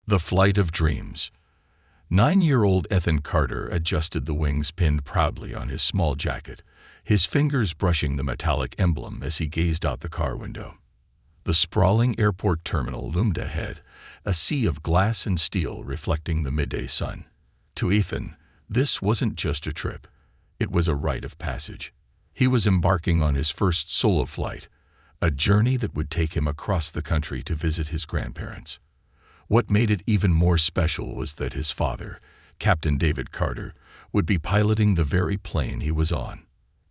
The Flight of Dreams. 9-year-old Ethan Carter adjusted the wings pinned proudly on his small jacket, his fingers brushing the metallic emblem as he gazed out the car window. The sprawling airport terminal loomed ahead, a sea of glass and steel reflecting the midday sun. To Ethan, this wasn't just a trip. It was a rite of passage. He was embarking on his first solo flight, a journey that would take him across the country to visit his grandparents. What made it even more special was that his father, Captain David Carter, would be piloting the very plane he was on.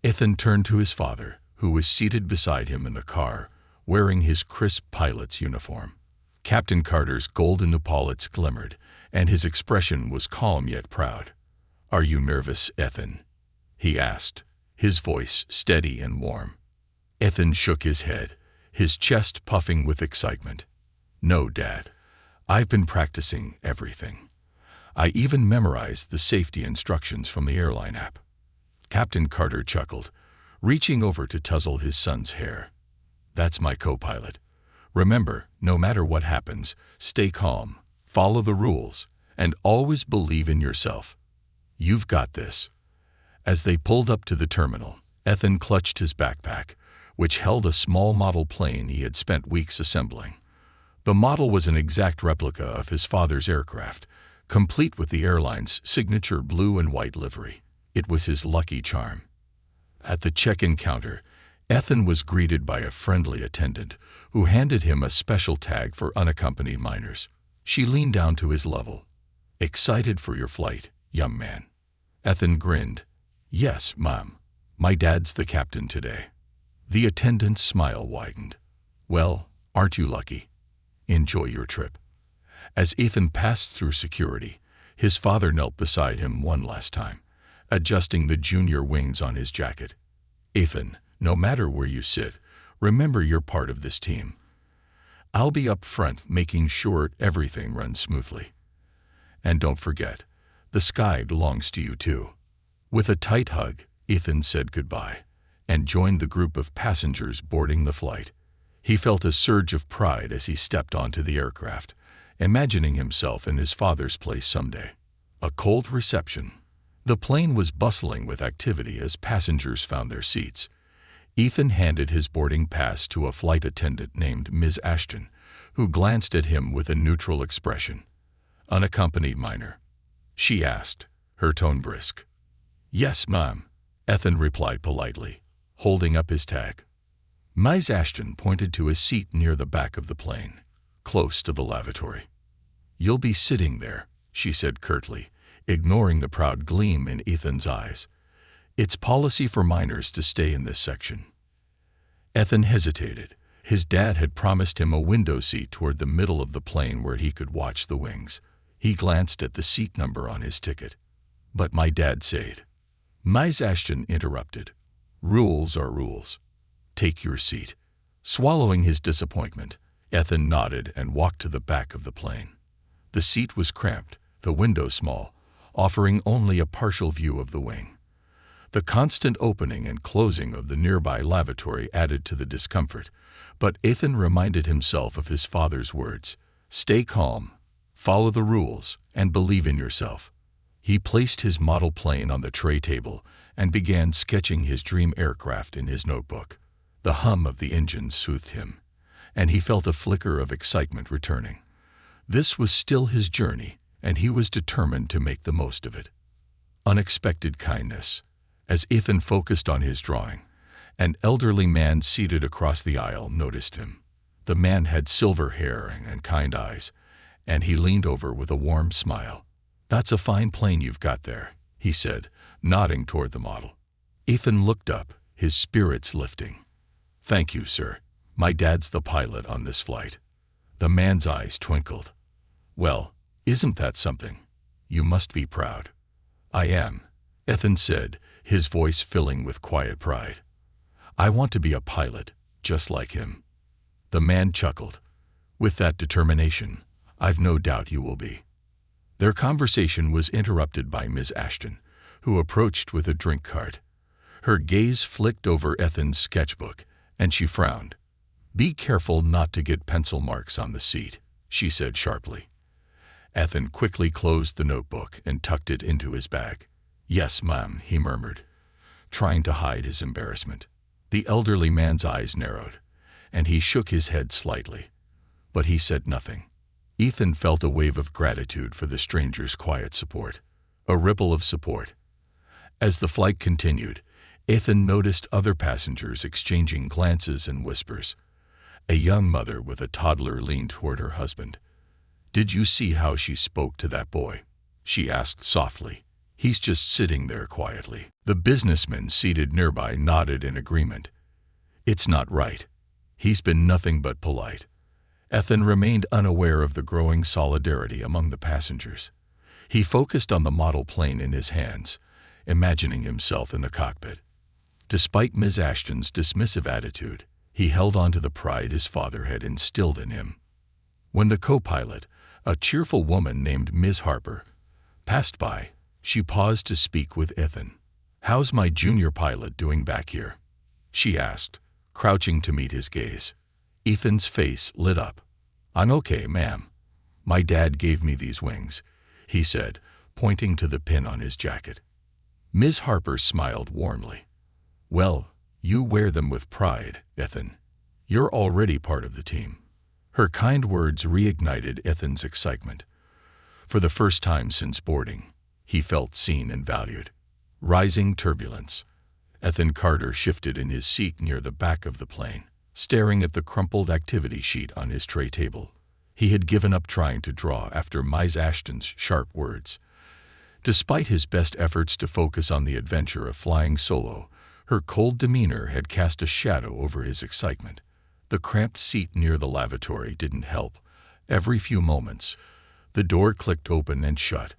Ethan turned to his father, who was seated beside him in the car, wearing his crisp pilot's uniform. Captain Carter's golden epaulets glimmered, and his expression was calm yet proud. "Are you nervous, Ethan?" he asked, his voice steady and warm. Ethan shook his head, his chest puffing with excitement. "No, Dad. I've been practicing everything. I even memorized the safety instructions from the airline app." Captain Carter chuckled, reaching over to tussle his son's hair. "That's my co-pilot. Remember, no matter what happens, stay calm, follow the rules, and always believe in yourself. You've got this." As they pulled up to the terminal, Ethan clutched his backpack, which held a small model plane he had spent weeks assembling. The model was an exact replica of his father's aircraft, complete with the airline's signature blue and white livery. It was his lucky charm. At the check-in counter, Ethan was greeted by a friendly attendant who handed him a special tag for unaccompanied minors. She leaned down to his level. "Excited for your flight, young man?" Ethan grinned. "Yes, Mom. My dad's the captain today." The attendant's smile widened. "Well, aren't you lucky? Enjoy your trip." As Ethan passed through security, his father knelt beside him one last time, adjusting the junior wings on his jacket. "Ethan, no matter where you sit, remember you're part of this team. I'll be up front making sure everything runs smoothly. And don't forget, the sky belongs to you too." With a tight hug, Ethan said goodbye and joined the group of passengers boarding the flight. He felt a surge of pride as he stepped onto the aircraft, imagining himself in his father's place someday. A cold reception. The plane was bustling with activity as passengers found their seats. Ethan handed his boarding pass to a flight attendant named Ms. Ashton, who glanced at him with a neutral expression. "Unaccompanied minor?" she asked, her tone brisk. "Yes, Ma'am," Ethan replied politely, holding up his tag. Ms. Ashton pointed to a seat near the back of the plane, close to the lavatory. "You'll be sitting there," she said curtly, ignoring the proud gleam in Ethan's eyes. "It's policy for minors to stay in this section." Ethan hesitated. His dad had promised him a window seat toward the middle of the plane where he could watch the wings. He glanced at the seat number on his ticket. "But my dad said." Ms. Ashton interrupted. "Rules are rules. Take your seat." Swallowing his disappointment, Ethan nodded and walked to the back of the plane. The seat was cramped, the window small, offering only a partial view of the wing. The constant opening and closing of the nearby lavatory added to the discomfort, but Ethan reminded himself of his father's words, "Stay calm, follow the rules, and believe in yourself." He placed his model plane on the tray table and began sketching his dream aircraft in his notebook. The hum of the engine soothed him, and he felt a flicker of excitement returning. This was still his journey, and he was determined to make the most of it. Unexpected kindness. As Ethan focused on his drawing, an elderly man seated across the aisle noticed him. The man had silver hair and kind eyes, and he leaned over with a warm smile. "That's a fine plane you've got there," he said, nodding toward the model. Ethan looked up, his spirits lifting. "Thank you, sir. My dad's the pilot on this flight." The man's eyes twinkled. "Well, isn't that something? You must be proud." "I am," Ethan said, his voice filling with quiet pride. "I want to be a pilot, just like him." The man chuckled. "With that determination, I've no doubt you will be." Their conversation was interrupted by Ms. Ashton, who approached with a drink cart. Her gaze flicked over Ethan's sketchbook, and she frowned. "Be careful not to get pencil marks on the seat," she said sharply. Ethan quickly closed the notebook and tucked it into his bag. "Yes, ma'am," he murmured, trying to hide his embarrassment. The elderly man's eyes narrowed, and he shook his head slightly, but he said nothing. Ethan felt a wave of gratitude for the stranger's quiet support, a ripple of support. As the flight continued, Ethan noticed other passengers exchanging glances and whispers. A young mother with a toddler leaned toward her husband. "Did you see how she spoke to that boy?" she asked softly. "He's just sitting there quietly." The businessman seated nearby nodded in agreement. "It's not right. He's been nothing but polite." Ethan remained unaware of the growing solidarity among the passengers. He focused on the model plane in his hands, imagining himself in the cockpit. Despite Ms. Ashton's dismissive attitude, he held on to the pride his father had instilled in him. When the co-pilot, a cheerful woman named Ms. Harper, passed by, she paused to speak with Ethan. "How's my junior pilot doing back here?" she asked, crouching to meet his gaze. Ethan's face lit up. "I'm okay, ma'am. My dad gave me these wings," he said, pointing to the pin on his jacket. Ms. Harper smiled warmly. "Well, you wear them with pride, Ethan. You're already part of the team." Her kind words reignited Ethan's excitement. For the first time since boarding, he felt seen and valued. Rising turbulence. Ethan Carter shifted in his seat near the back of the plane, staring at the crumpled activity sheet on his tray table. He had given up trying to draw after Ms. Ashton's sharp words. Despite his best efforts to focus on the adventure of flying solo, her cold demeanor had cast a shadow over his excitement. The cramped seat near the lavatory didn't help. Every few moments, the door clicked open and shut,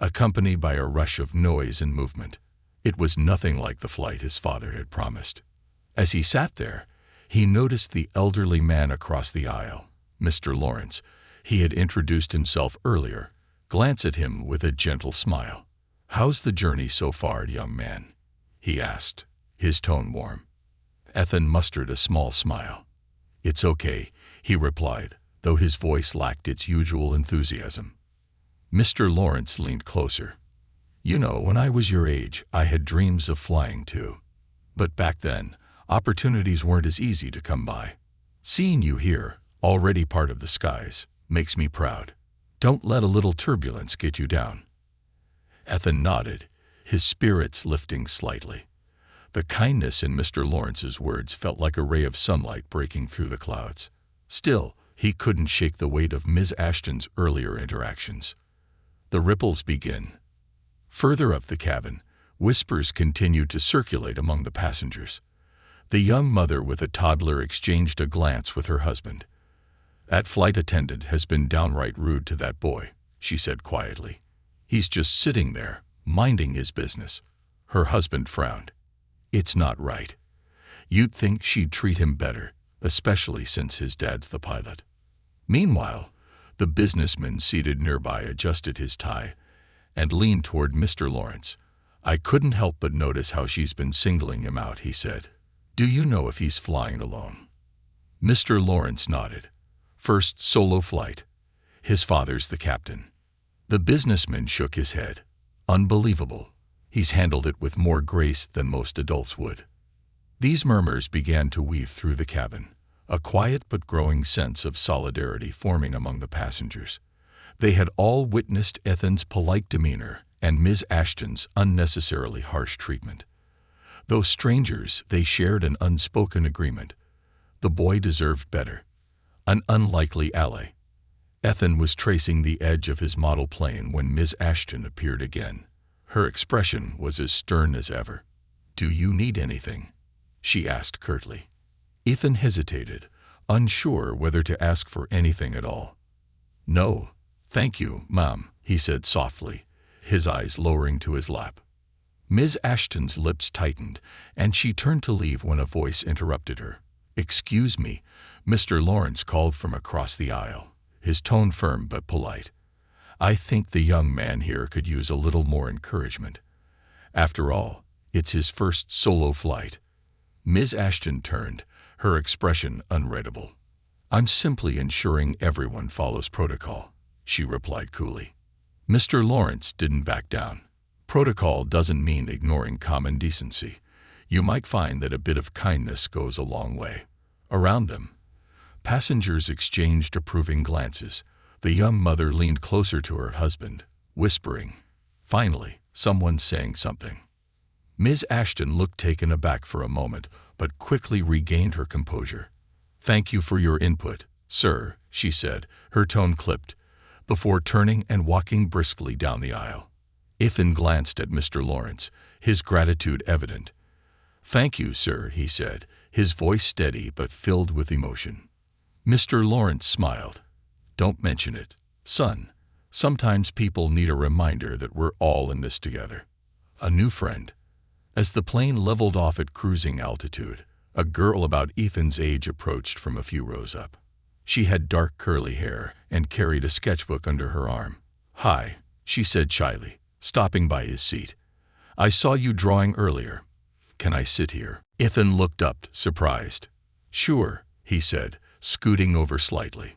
accompanied by a rush of noise and movement. It was nothing like the flight his father had promised. As he sat there, he noticed the elderly man across the aisle, Mr. Lawrence. He had introduced himself earlier, glance at him with a gentle smile. "How's the journey so far, young man?" he asked, his tone warm. Ethan mustered a small smile. "It's okay," he replied, though his voice lacked its usual enthusiasm. Mr. Lawrence leaned closer. "You know, when I was your age, I had dreams of flying too. But back then, opportunities weren't as easy to come by. Seeing you here, already part of the skies, makes me proud. Don't let a little turbulence get you down." Ethan nodded, his spirits lifting slightly. The kindness in Mr. Lawrence's words felt like a ray of sunlight breaking through the clouds. Still, he couldn't shake the weight of Ms. Ashton's earlier interactions. The ripples begin. Further up the cabin, whispers continued to circulate among the passengers. The young mother with a toddler exchanged a glance with her husband. "That flight attendant has been downright rude to that boy," she said quietly. "He's just sitting there, minding his business." Her husband frowned. "It's not right. You'd think she'd treat him better, especially since his dad's the pilot." Meanwhile, the businessman seated nearby adjusted his tie and leaned toward Mr. Lawrence. "I couldn't help but notice how she's been singling him out," he said. "Do you know if he's flying alone?" Mr. Lawrence nodded. "First solo flight. His father's the captain." The businessman shook his head. "Unbelievable. He's handled it with more grace than most adults would." These murmurs began to weave through the cabin, a quiet but growing sense of solidarity forming among the passengers. They had all witnessed Ethan's polite demeanor and Ms. Ashton's unnecessarily harsh treatment. Though strangers, they shared an unspoken agreement. The boy deserved better. An unlikely ally. Ethan was tracing the edge of his model plane when Ms. Ashton appeared again. Her expression was as stern as ever. "Do you need anything?" she asked curtly. Ethan hesitated, unsure whether to ask for anything at all. "No, thank you, Mom," he said softly, his eyes lowering to his lap. Ms. Ashton's lips tightened, and she turned to leave when a voice interrupted her. "Excuse me," Mr. Lawrence called from across the aisle, his tone firm but polite. "I think the young man here could use a little more encouragement. After all, it's his first solo flight." Ms. Ashton turned, her expression unreadable. "I'm simply ensuring everyone follows protocol," she replied coolly. Mr. Lawrence didn't back down. Protocol doesn't mean ignoring common decency. You might find that a bit of kindness goes a long way. Around them, passengers exchanged approving glances. The young mother leaned closer to her husband, whispering. Finally, someone saying something. Ms. Ashton looked taken aback for a moment, but quickly regained her composure. "Thank you for your input, sir," she said, her tone clipped, before turning and walking briskly down the aisle. Ethan glanced at Mr. Lawrence, his gratitude evident. "Thank you, sir," he said, his voice steady but filled with emotion. Mr. Lawrence smiled. "Don't mention it, son. Sometimes people need a reminder that we're all in this together." A new friend. As the plane leveled off at cruising altitude, a girl about Ethan's age approached from a few rows up. She had dark curly hair and carried a sketchbook under her arm. "Hi," she said shyly, stopping by his seat. "I saw you drawing earlier. Can I sit here?" Ethan looked up, surprised. "Sure," he said, scooting over slightly.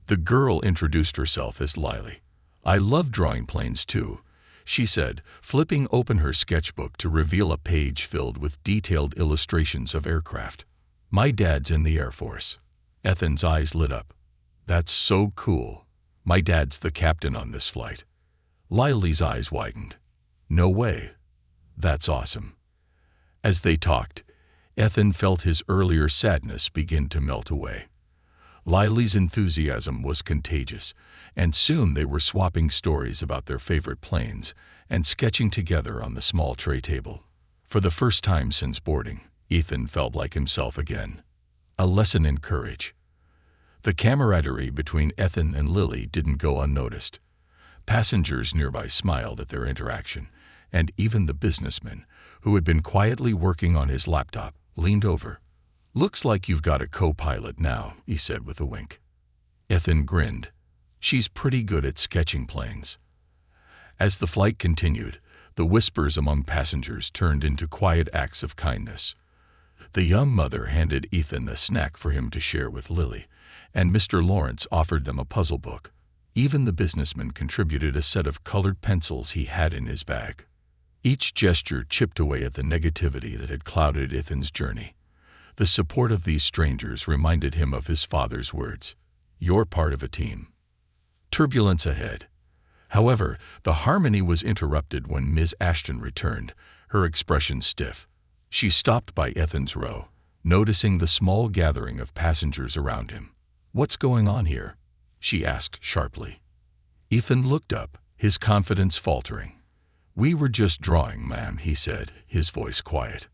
The girl introduced herself as Lily. "I love drawing planes too," she said, flipping open her sketchbook to reveal a page filled with detailed illustrations of aircraft. "My dad's in the Air Force." Ethan's eyes lit up. "That's so cool. My dad's the captain on this flight." Lily's eyes widened. "No way. That's awesome." As they talked, Ethan felt his earlier sadness begin to melt away. Lily's enthusiasm was contagious, and soon they were swapping stories about their favorite planes and sketching together on the small tray table. For the first time since boarding, Ethan felt like himself again. A lesson in courage. The camaraderie between Ethan and Lily didn't go unnoticed. Passengers nearby smiled at their interaction, and even the businessman, who had been quietly working on his laptop, leaned over. "Looks like you've got a co-pilot now," he said with a wink. Ethan grinned. "She's pretty good at sketching planes." As the flight continued, the whispers among passengers turned into quiet acts of kindness. The young mother handed Ethan a snack for him to share with Lily, and Mr. Lawrence offered them a puzzle book. Even the businessman contributed a set of colored pencils he had in his bag. Each gesture chipped away at the negativity that had clouded Ethan's journey. The support of these strangers reminded him of his father's words, "You're part of a team." Turbulence ahead. However, the harmony was interrupted when Ms. Ashton returned, her expression stiff. She stopped by Ethan's row, noticing the small gathering of passengers around him. "What's going on here?" she asked sharply. Ethan looked up, his confidence faltering. "We were just drawing, ma'am," he said, his voice quiet.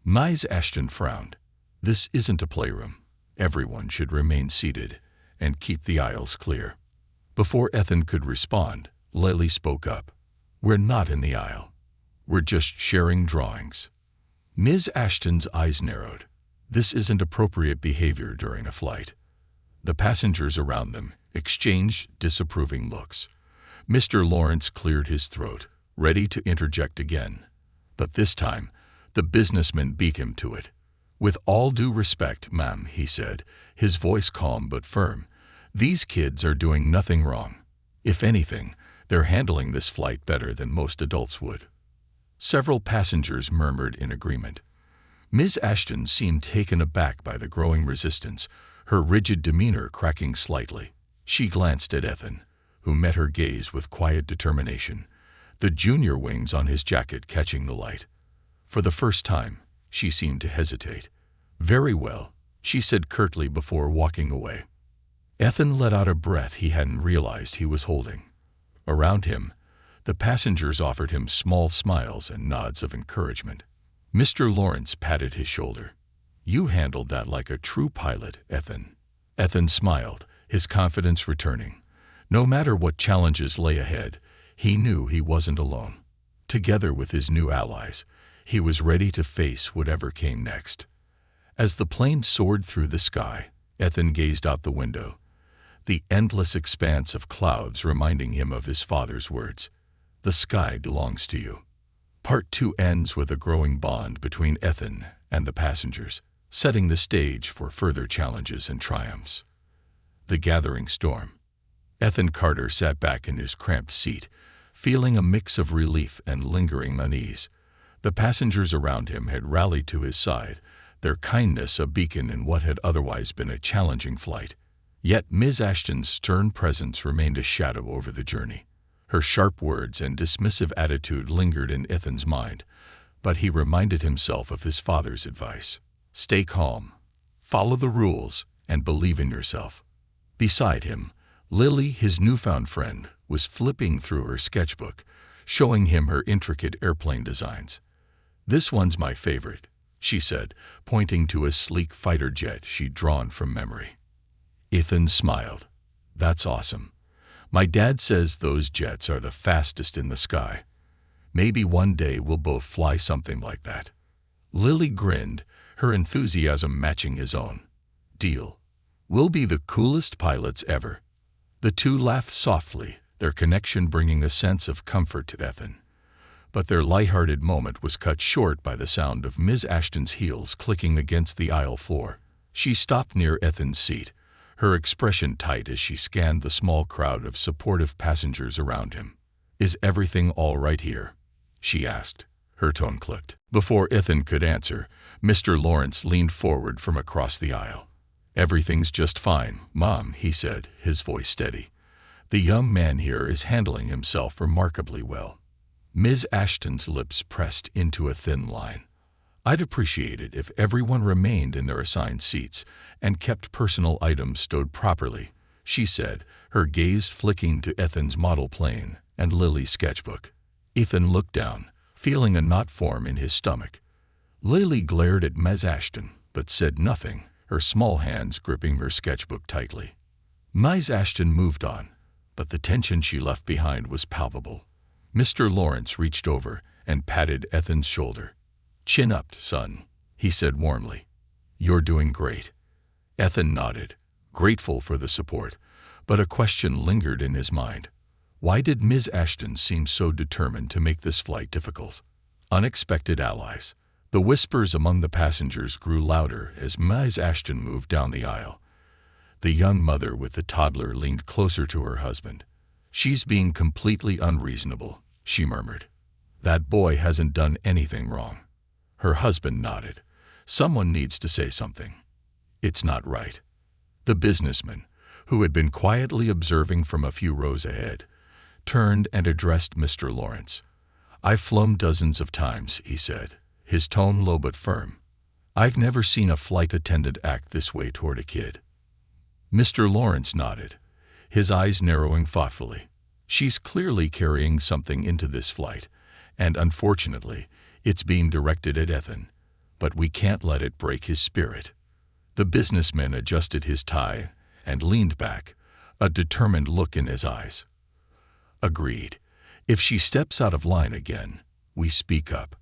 Ms. Ashton frowned. "This isn't a playroom. Everyone should remain seated and keep the aisles clear." Before Ethan could respond, Lily spoke up. "We're not in the aisle. We're just sharing drawings." Ms. Ashton's eyes narrowed. This isn't appropriate behavior during a flight. The passengers around them exchanged disapproving looks. Mr. Lawrence cleared his throat, ready to interject again. But this time, the businessman beat him to it. "With all due respect, ma'am," he said, his voice calm but firm, "these kids are doing nothing wrong. If anything, they're handling this flight better than most adults would." Several passengers murmured in agreement. Ms. Ashton seemed taken aback by the growing resistance, her rigid demeanor cracking slightly. She glanced at Ethan, who met her gaze with quiet determination, the junior wings on his jacket catching the light. For the first time, she seemed to hesitate. "Very well," she said curtly before walking away. Ethan let out a breath he hadn't realized he was holding. Around him, the passengers offered him small smiles and nods of encouragement. Mr. Lawrence patted his shoulder. "You handled that like a true pilot, Ethan." Ethan smiled, his confidence returning. No matter what challenges lay ahead, he knew he wasn't alone. Together with his new allies, he was ready to face whatever came next. As the plane soared through the sky, Ethan gazed out the window, the endless expanse of clouds reminding him of his father's words, "The sky belongs to you." Part 2 ends with a growing bond between Ethan and the passengers, setting the stage for further challenges and triumphs. The gathering storm. Ethan Carter sat back in his cramped seat, feeling a mix of relief and lingering unease. The passengers around him had rallied to his side, their kindness a beacon in what had otherwise been a challenging flight. Yet Ms. Ashton's stern presence remained a shadow over the journey. Her sharp words and dismissive attitude lingered in Ethan's mind, but he reminded himself of his father's advice. Stay calm, follow the rules, and believe in yourself. Beside him, Lily, his newfound friend, was flipping through her sketchbook, showing him her intricate airplane designs. "This one's my favorite," she said, pointing to a sleek fighter jet she'd drawn from memory. Ethan smiled. "That's awesome. My dad says those jets are the fastest in the sky. Maybe one day we'll both fly something like that." Lily grinned, her enthusiasm matching his own. "Deal. We'll be the coolest pilots ever." The two laughed softly, their connection bringing a sense of comfort to Ethan. But their light-hearted moment was cut short by the sound of Ms. Ashton's heels clicking against the aisle floor. She stopped near Ethan's seat, her expression tight as she scanned the small crowd of supportive passengers around him. "Is everything all right here?" she asked. Her tone clicked. Before Ethan could answer, Mr. Lawrence leaned forward from across the aisle. "Everything's just fine, Mom," he said, his voice steady. "The young man here is handling himself remarkably well." Ms. Ashton's lips pressed into a thin line. "I'd appreciate it if everyone remained in their assigned seats and kept personal items stowed properly," she said, her gaze flicking to Ethan's model plane and Lily's sketchbook. Ethan looked down, feeling a knot form in his stomach. Lily glared at Ms. Ashton, but said nothing, her small hands gripping her sketchbook tightly. Ms. Ashton moved on, but the tension she left behind was palpable. Mr. Lawrence reached over and patted Ethan's shoulder. "Chin up, son," he said warmly. "You're doing great." Ethan nodded, grateful for the support, but a question lingered in his mind. Why did Ms. Ashton seem so determined to make this flight difficult? Unexpected allies. The whispers among the passengers grew louder as Ms. Ashton moved down the aisle. The young mother with the toddler leaned closer to her husband. "She's being completely unreasonable," she murmured. "That boy hasn't done anything wrong." Her husband nodded. "Someone needs to say something. It's not right." The businessman, who had been quietly observing from a few rows ahead, turned and addressed Mr. Lawrence. "I've flown dozens of times," he said, his tone low but firm. "I've never seen a flight attendant act this way toward a kid." Mr. Lawrence nodded, his eyes narrowing thoughtfully. "She's clearly carrying something into this flight, and unfortunately, it's being directed at Ethan, but we can't let it break his spirit." The businessman adjusted his tie and leaned back, a determined look in his eyes. "Agreed. If she steps out of line again, we speak up."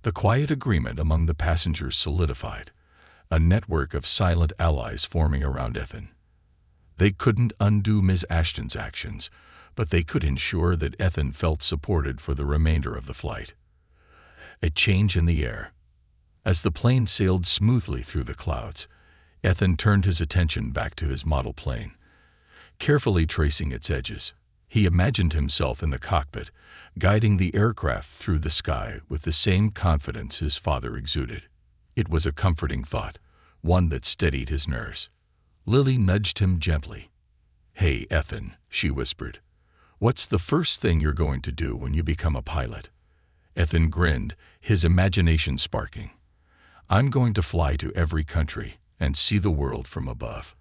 The quiet agreement among the passengers solidified, a network of silent allies forming around Ethan. They couldn't undo Ms. Ashton's actions, but they could ensure that Ethan felt supported for the remainder of the flight. A change in the air. As the plane sailed smoothly through the clouds, Ethan turned his attention back to his model plane. Carefully tracing its edges, he imagined himself in the cockpit, guiding the aircraft through the sky with the same confidence his father exuded. It was a comforting thought, one that steadied his nerves. Lily nudged him gently. "Hey, Ethan," she whispered. "What's the first thing you're going to do when you become a pilot?" Ethan grinned, his imagination sparking. "I'm going to fly to every country and see the world from above.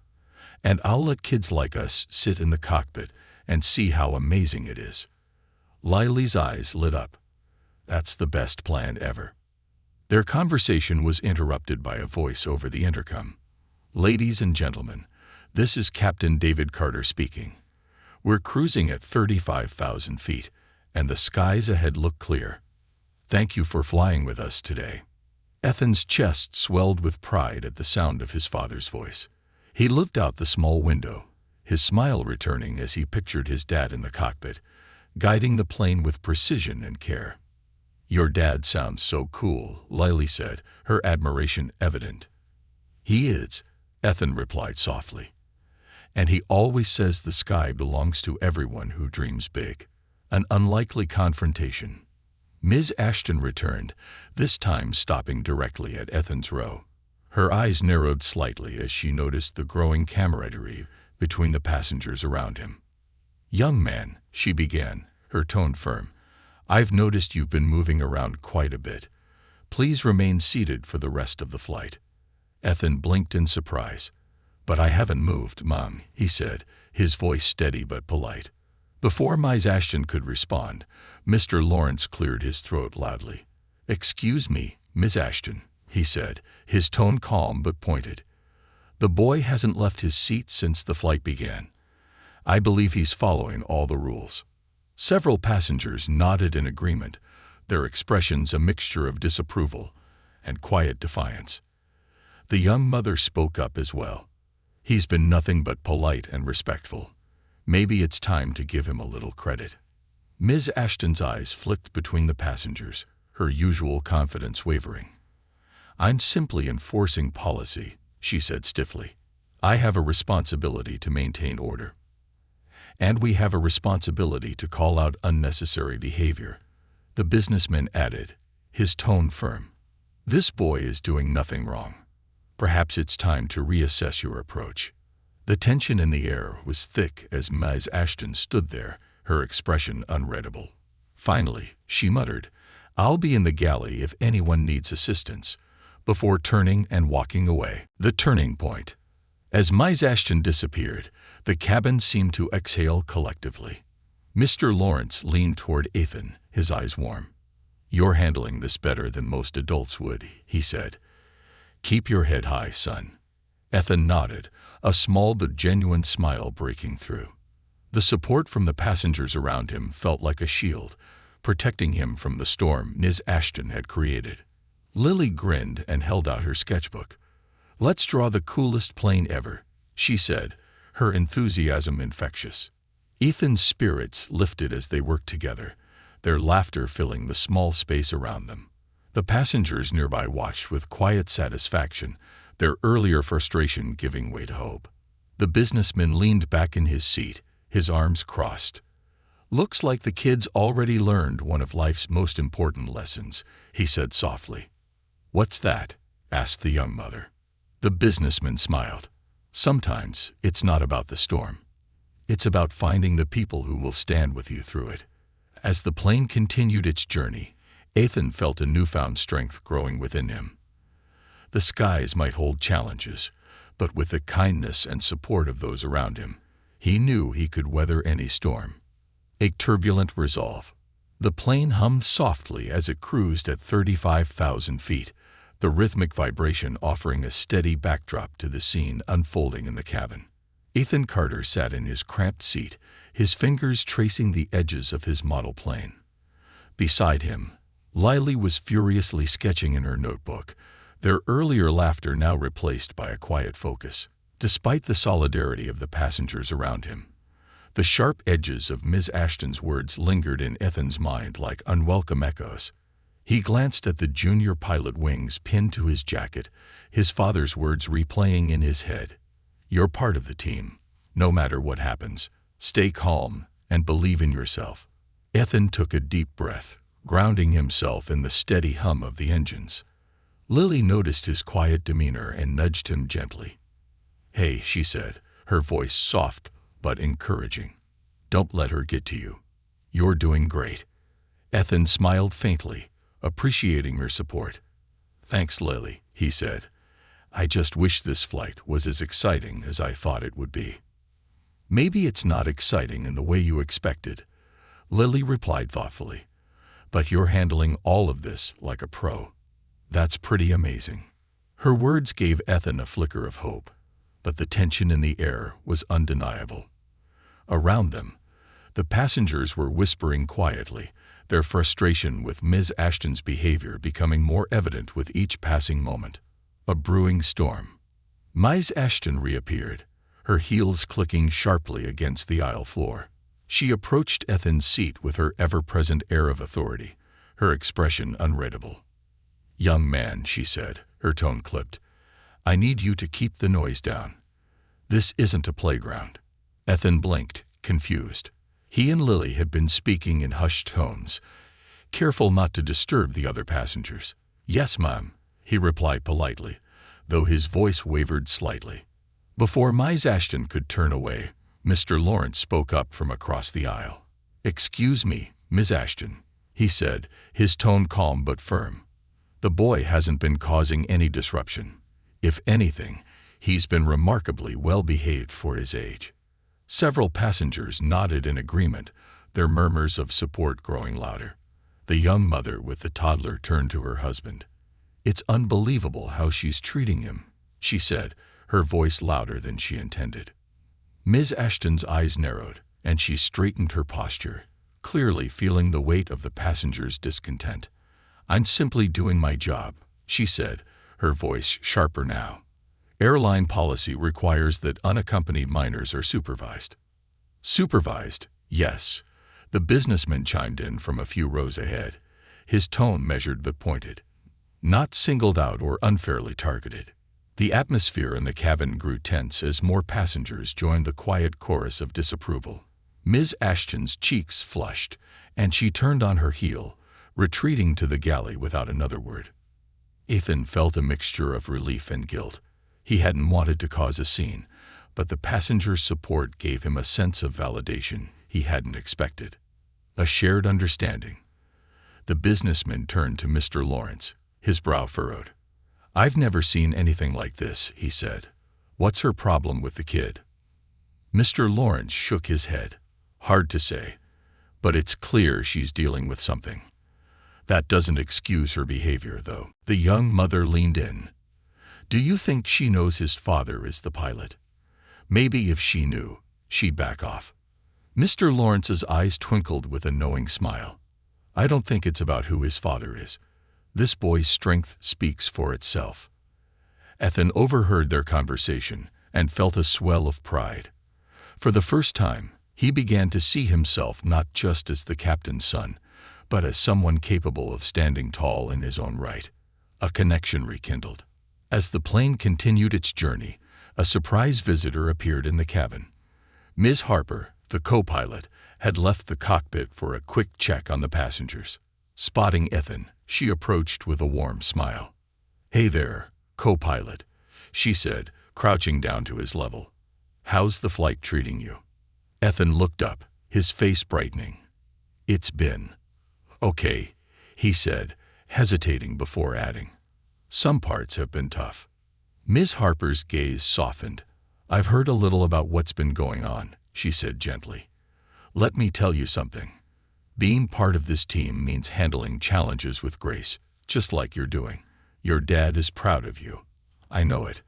And I'll let kids like us sit in the cockpit and see how amazing it is." Lily's eyes lit up. "That's the best plan ever." Their conversation was interrupted by a voice over the intercom. "Ladies and gentlemen, this is Captain David Carter speaking. We're cruising at 35,000 feet, and the skies ahead look clear. Thank you for flying with us today." Ethan's chest swelled with pride at the sound of his father's voice. He looked out the small window, his smile returning as he pictured his dad in the cockpit, guiding the plane with precision and care. "Your dad sounds so cool," Lily said, her admiration evident. "He is," Ethan replied softly. And he always says the sky belongs to everyone who dreams big. An unlikely confrontation. Ms. Ashton returned, this time stopping directly at Ethan's row. Her eyes narrowed slightly as she noticed the growing camaraderie between the passengers around him. "Young man," she began, her tone firm, "I've noticed you've been moving around quite a bit. Please remain seated for the rest of the flight." Ethan blinked in surprise. "But I haven't moved, Mom," he said, his voice steady but polite. Before Ms. Ashton could respond, Mr. Lawrence cleared his throat loudly. "Excuse me, Ms. Ashton," he said, his tone calm but pointed. "The boy hasn't left his seat since the flight began. I believe he's following all the rules." Several passengers nodded in agreement, their expressions a mixture of disapproval and quiet defiance. The young mother spoke up as well. "He's been nothing but polite and respectful. Maybe it's time to give him a little credit." Ms. Ashton's eyes flicked between the passengers, her usual confidence wavering. "I'm simply enforcing policy," she said stiffly. "I have a responsibility to maintain order. And we have a responsibility to call out unnecessary behavior," the businessman added, his tone firm. "This boy is doing nothing wrong. Perhaps it's time to reassess your approach." The tension in the air was thick as Ms. Ashton stood there, her expression unreadable. Finally, she muttered, "I'll be in the galley if anyone needs assistance," before turning and walking away. The turning point. As Ms. Ashton disappeared, the cabin seemed to exhale collectively. Mr. Lawrence leaned toward Ethan, his eyes warm. "You're handling this better than most adults would," he said. "Keep your head high, son." Ethan nodded, a small but genuine smile breaking through. The support from the passengers around him felt like a shield, protecting him from the storm Ms. Ashton had created. Lily grinned and held out her sketchbook. "Let's draw the coolest plane ever," she said, her enthusiasm infectious. Ethan's spirits lifted as they worked together, their laughter filling the small space around them. The passengers nearby watched with quiet satisfaction, their earlier frustration giving way to hope. The businessman leaned back in his seat, his arms crossed. "Looks like the kids already learned one of life's most important lessons," he said softly. "What's that?" asked the young mother. The businessman smiled. "Sometimes it's not about the storm. It's about finding the people who will stand with you through it." As the plane continued its journey, Ethan felt a newfound strength growing within him. The skies might hold challenges, but with the kindness and support of those around him, he knew he could weather any storm. A turbulent resolve. The plane hummed softly as it cruised at 35,000 feet, the rhythmic vibration offering a steady backdrop to the scene unfolding in the cabin. Ethan Carter sat in his cramped seat, his fingers tracing the edges of his model plane. Beside him, Lily was furiously sketching in her notebook, their earlier laughter now replaced by a quiet focus. Despite the solidarity of the passengers around him, the sharp edges of Ms. Ashton's words lingered in Ethan's mind like unwelcome echoes. He glanced at the junior pilot wings pinned to his jacket, his father's words replaying in his head. "You're part of the team. No matter what happens, stay calm and believe in yourself." Ethan took a deep breath, grounding himself in the steady hum of the engines. Lily noticed his quiet demeanor and nudged him gently. "Hey," she said, her voice soft but encouraging. "Don't let her get to you. You're doing great." Ethan smiled faintly, appreciating her support. "Thanks, Lily," he said. "I just wish this flight was as exciting as I thought it would be." "Maybe it's not exciting in the way you expected," Lily replied thoughtfully. "But you're handling all of this like a pro. That's pretty amazing." Her words gave Ethan a flicker of hope, but the tension in the air was undeniable. Around them, the passengers were whispering quietly, their frustration with Ms. Ashton's behavior becoming more evident with each passing moment. A brewing storm. Ms. Ashton reappeared, her heels clicking sharply against the aisle floor. She approached Ethan's seat with her ever-present air of authority, her expression unreadable. "Young man," she said, her tone clipped, "I need you to keep the noise down. This isn't a playground. Ethan blinked, confused. He and Lily had been speaking in hushed tones, careful not to disturb the other passengers. "Yes, ma'am," he replied politely, though his voice wavered slightly. Before Miss Ashton could turn away, Mr. Lawrence spoke up from across the aisle. "Excuse me, Miss Ashton," he said, his tone calm but firm. "The boy hasn't been causing any disruption. If anything, he's been remarkably well behaved for his age." Several passengers nodded in agreement, their murmurs of support growing louder. The young mother with the toddler turned to her husband. "It's unbelievable how she's treating him," she said, her voice louder than she intended. Ms. Ashton's eyes narrowed, and she straightened her posture, clearly feeling the weight of the passengers' discontent. "I'm simply doing my job," she said, her voice sharper now. "Airline policy requires that unaccompanied minors are supervised." "Supervised, yes," the businessman chimed in from a few rows ahead, his tone measured but pointed. "Not singled out or unfairly targeted." The atmosphere in the cabin grew tense as more passengers joined the quiet chorus of disapproval. Ms. Ashton's cheeks flushed, and she turned on her heel, retreating to the galley without another word. Ethan felt a mixture of relief and guilt. He hadn't wanted to cause a scene, but the passengers' support gave him a sense of validation he hadn't expected. A shared understanding. The businessman turned to Mr. Lawrence, his brow furrowed. "I've never seen anything like this," he said. "What's her problem with the kid?" Mr. Lawrence shook his head. "Hard to say, but it's clear she's dealing with something. That doesn't excuse her behavior, though." The young mother leaned in. "Do you think she knows his father is the pilot? Maybe if she knew, she'd back off." Mr. Lawrence's eyes twinkled with a knowing smile. "I don't think it's about who his father is. This boy's strength speaks for itself." Ethan overheard their conversation and felt a swell of pride. For the first time, he began to see himself not just as the captain's son, but as someone capable of standing tall in his own right. A connection rekindled. As the plane continued its journey, a surprise visitor appeared in the cabin. Ms. Harper, the co-pilot, had left the cockpit for a quick check on the passengers. Spotting Ethan, she approached with a warm smile. "Hey there, co-pilot," she said, crouching down to his level. "How's the flight treating you?" Ethan looked up, his face brightening. "It's been okay," he said, hesitating before adding, "some parts have been tough." Ms. Harper's gaze softened. "I've heard a little about what's been going on," she said gently. "Let me tell you something. Being part of this team means handling challenges with grace, just like you're doing. Your dad is proud of you. I know it."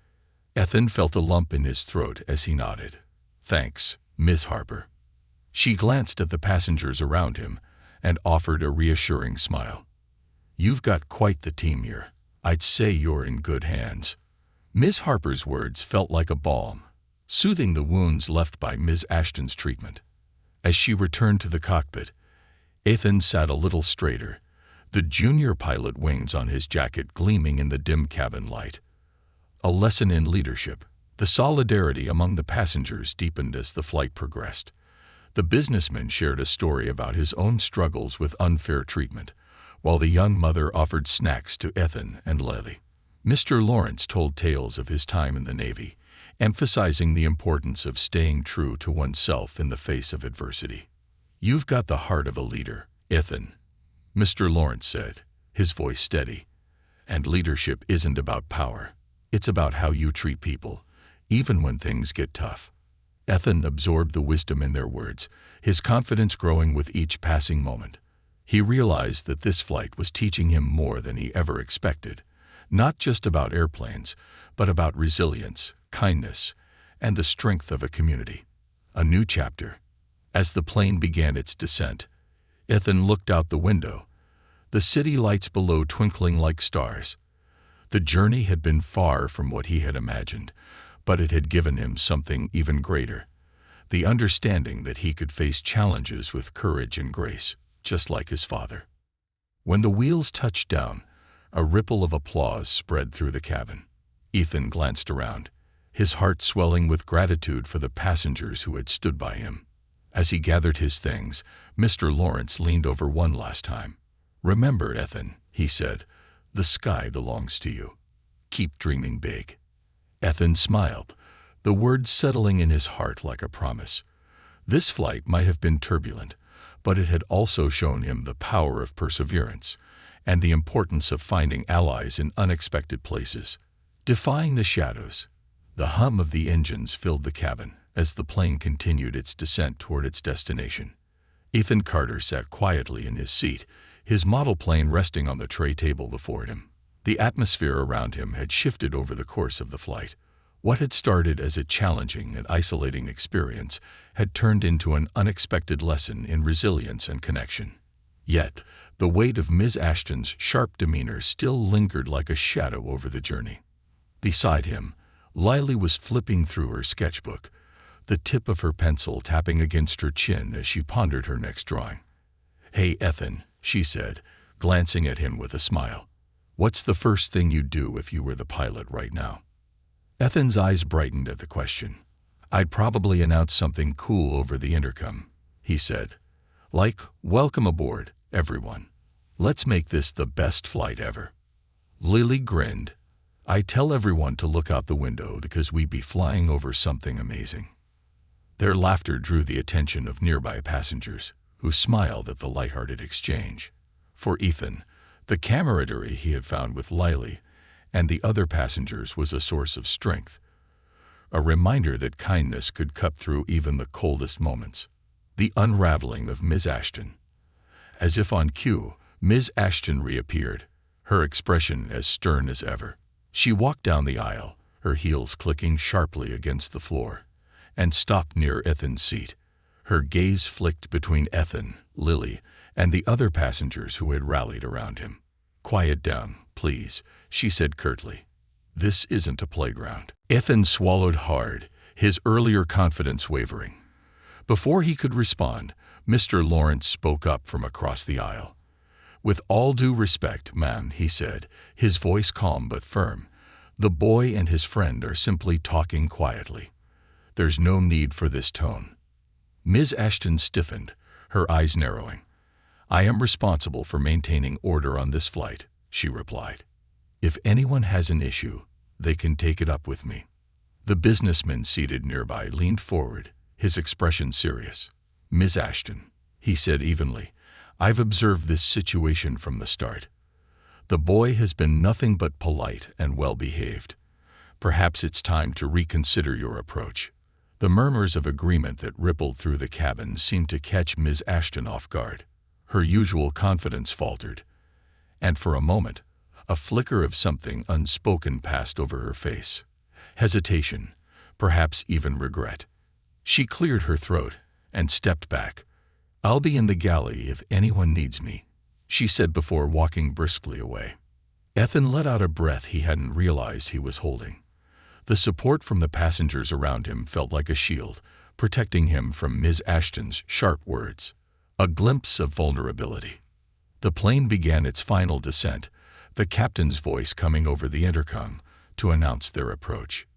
Ethan felt a lump in his throat as he nodded. "Thanks, Ms. Harper." She glanced at the passengers around him and offered a reassuring smile. "You've got quite the team here. I'd say you're in good hands." Ms. Harper's words felt like a balm, soothing the wounds left by Ms. Ashton's treatment. As she returned to the cockpit, Ethan sat a little straighter, the junior pilot wings on his jacket gleaming in the dim cabin light. A lesson in leadership. The solidarity among the passengers deepened as the flight progressed. The businessman shared a story about his own struggles with unfair treatment, while the young mother offered snacks to Ethan and Lily. Mr. Lawrence told tales of his time in the Navy, emphasizing the importance of staying true to oneself in the face of adversity. "You've got the heart of a leader, Ethan," Mr. Lawrence said, his voice steady. "And leadership isn't about power. It's about how you treat people, even when things get tough." Ethan absorbed the wisdom in their words, his confidence growing with each passing moment. He realized that this flight was teaching him more than he ever expected, not just about airplanes, but about resilience, kindness, and the strength of a community. A new chapter. As the plane began its descent, Ethan looked out the window, the city lights below twinkling like stars. The journey had been far from what he had imagined, but it had given him something even greater, the understanding that he could face challenges with courage and grace, just like his father. When the wheels touched down, a ripple of applause spread through the cabin. Ethan glanced around, his heart swelling with gratitude for the passengers who had stood by him. As he gathered his things, Mr. Lawrence leaned over one last time. "Remember, Ethan," he said, "the sky belongs to you. Keep dreaming big." Ethan smiled, the words settling in his heart like a promise. This flight might have been turbulent, but it had also shown him the power of perseverance and the importance of finding allies in unexpected places. Defying the shadows, the hum of the engines filled the cabin as the plane continued its descent toward its destination. Ethan Carter sat quietly in his seat, his model plane resting on the tray table before him. The atmosphere around him had shifted over the course of the flight. What had started as a challenging and isolating experience had turned into an unexpected lesson in resilience and connection. Yet, the weight of Ms. Ashton's sharp demeanor still lingered like a shadow over the journey. Beside him, Lily was flipping through her sketchbook, the tip of her pencil tapping against her chin as she pondered her next drawing. "Hey, Ethan," she said, glancing at him with a smile. "What's the first thing you'd do if you were the pilot right now?" Ethan's eyes brightened at the question. "I'd probably announce something cool over the intercom," he said. "Like, 'Welcome aboard, everyone. Let's make this the best flight ever.'" Lily grinned. "I tell everyone to look out the window because we'd be flying over something amazing." Their laughter drew the attention of nearby passengers, who smiled at the lighthearted exchange. For Ethan, the camaraderie he had found with Lily and the other passengers was a source of strength, a reminder that kindness could cut through even the coldest moments. The unraveling of Ms. Ashton. As if on cue, Ms. Ashton reappeared, her expression as stern as ever. She walked down the aisle, her heels clicking sharply against the floor, and stopped near Ethan's seat. Her gaze flicked between Ethan, Lily, and the other passengers who had rallied around him. "Quiet down, please," she said curtly. "This isn't a playground." Ethan swallowed hard, his earlier confidence wavering. Before he could respond, Mr. Lawrence spoke up from across the aisle. "With all due respect, ma'am," he said, his voice calm but firm, "the boy and his friend are simply talking quietly. There's no need for this tone." Ms. Ashton stiffened, her eyes narrowing. "I am responsible for maintaining order on this flight," she replied. "If anyone has an issue, they can take it up with me." The businessman seated nearby leaned forward, his expression serious. "Ms. Ashton," he said evenly, "I've observed this situation from the start. The boy has been nothing but polite and well-behaved. Perhaps it's time to reconsider your approach." The murmurs of agreement that rippled through the cabin seemed to catch Ms. Ashton off guard. Her usual confidence faltered, and for a moment, a flicker of something unspoken passed over her face. Hesitation, perhaps even regret. She cleared her throat and stepped back. "I'll be in the galley if anyone needs me," she said before walking briskly away. Ethan let out a breath he hadn't realized he was holding. The support from the passengers around him felt like a shield, protecting him from Ms. Ashton's sharp words. A glimpse of vulnerability. The plane began its final descent, the captain's voice coming over the intercom to announce their approach.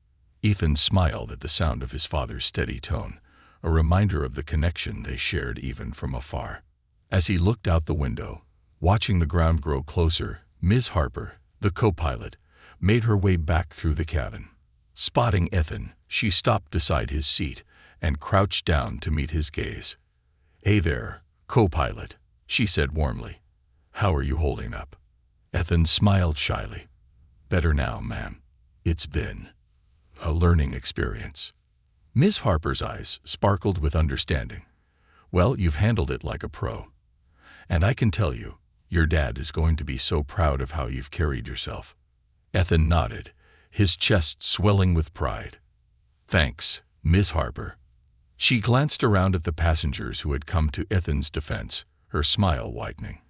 Ethan smiled at the sound of his father's steady tone, a reminder of the connection they shared even from afar. As he looked out the window, watching the ground grow closer, Ms. Harper, the co-pilot, made her way back through the cabin. Spotting Ethan, she stopped beside his seat and crouched down to meet his gaze. "Hey there, co-pilot," she said warmly. "How are you holding up?" Ethan smiled shyly. "Better now, ma'am. It's been a learning experience." Ms. Harper's eyes sparkled with understanding. "Well, you've handled it like a pro. And I can tell you, your dad is going to be so proud of how you've carried yourself." Ethan nodded, his chest swelling with pride. "Thanks, Ms. Harper." She glanced around at the passengers who had come to Ethan's defense, her smile widening.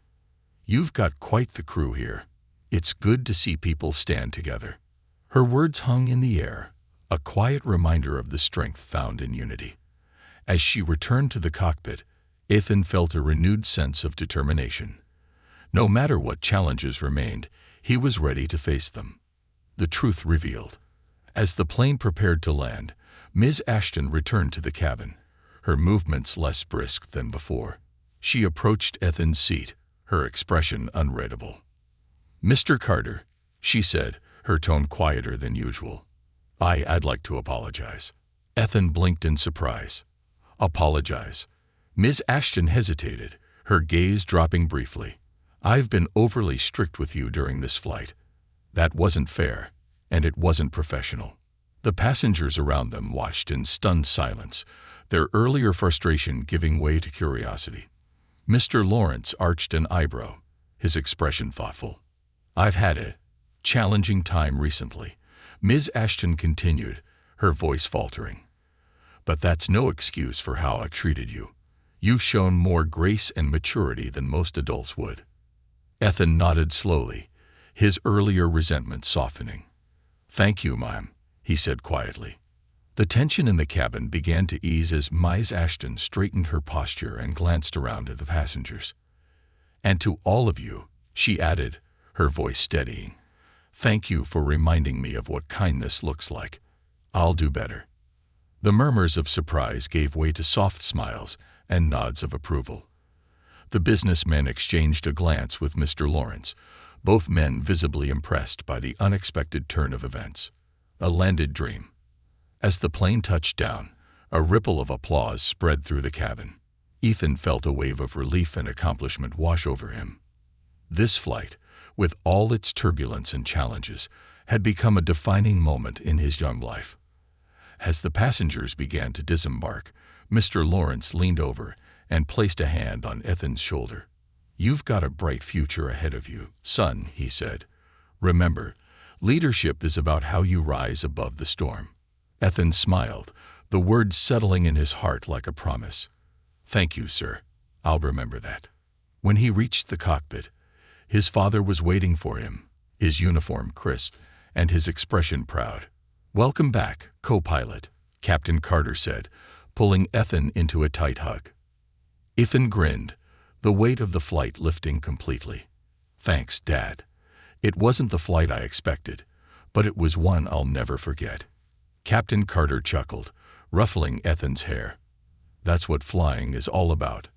"You've got quite the crew here. It's good to see people stand together." Her words hung in the air, a quiet reminder of the strength found in unity. As she returned to the cockpit, Ethan felt a renewed sense of determination. No matter what challenges remained, he was ready to face them. The truth revealed. As the plane prepared to land, Ms. Ashton returned to the cabin, her movements less brisk than before. She approached Ethan's seat, her expression unreadable. "Mr. Carter," she said, her tone quieter than usual. I'd like to apologize." Ethan blinked in surprise. "Apologize?" Ms. Ashton hesitated, her gaze dropping briefly. "I've been overly strict with you during this flight. That wasn't fair, and it wasn't professional." The passengers around them watched in stunned silence, their earlier frustration giving way to curiosity. Mr. Lawrence arched an eyebrow, his expression thoughtful. "I've had a challenging time recently," Ms. Ashton continued, her voice faltering. "But that's no excuse for how I treated you. You've shown more grace and maturity than most adults would." Ethan nodded slowly, his earlier resentment softening. "Thank you, ma'am," he said quietly. The tension in the cabin began to ease as Ms. Ashton straightened her posture and glanced around at the passengers. "And to all of you," she added, her voice steadying, "thank you for reminding me of what kindness looks like. I'll do better." The murmurs of surprise gave way to soft smiles and nods of approval. The businessmen exchanged a glance with Mr. Lawrence, both men visibly impressed by the unexpected turn of events. A landed dream. As the plane touched down, a ripple of applause spread through the cabin. Ethan felt a wave of relief and accomplishment wash over him. This flight, with all its turbulence and challenges, had become a defining moment in his young life. As the passengers began to disembark, Mr. Lawrence leaned over and placed a hand on Ethan's shoulder. "You've got a bright future ahead of you, son," he said. "Remember, leadership is about how you rise above the storm." Ethan smiled, the words settling in his heart like a promise. "Thank you, sir. I'll remember that." When he reached the cockpit, his father was waiting for him, his uniform crisp and his expression proud. "Welcome back, co-pilot," Captain Carter said, pulling Ethan into a tight hug. Ethan grinned, the weight of the flight lifting completely. "Thanks, Dad. It wasn't the flight I expected, but it was one I'll never forget." Captain Carter chuckled, ruffling Ethan's hair. "That's what flying is all about,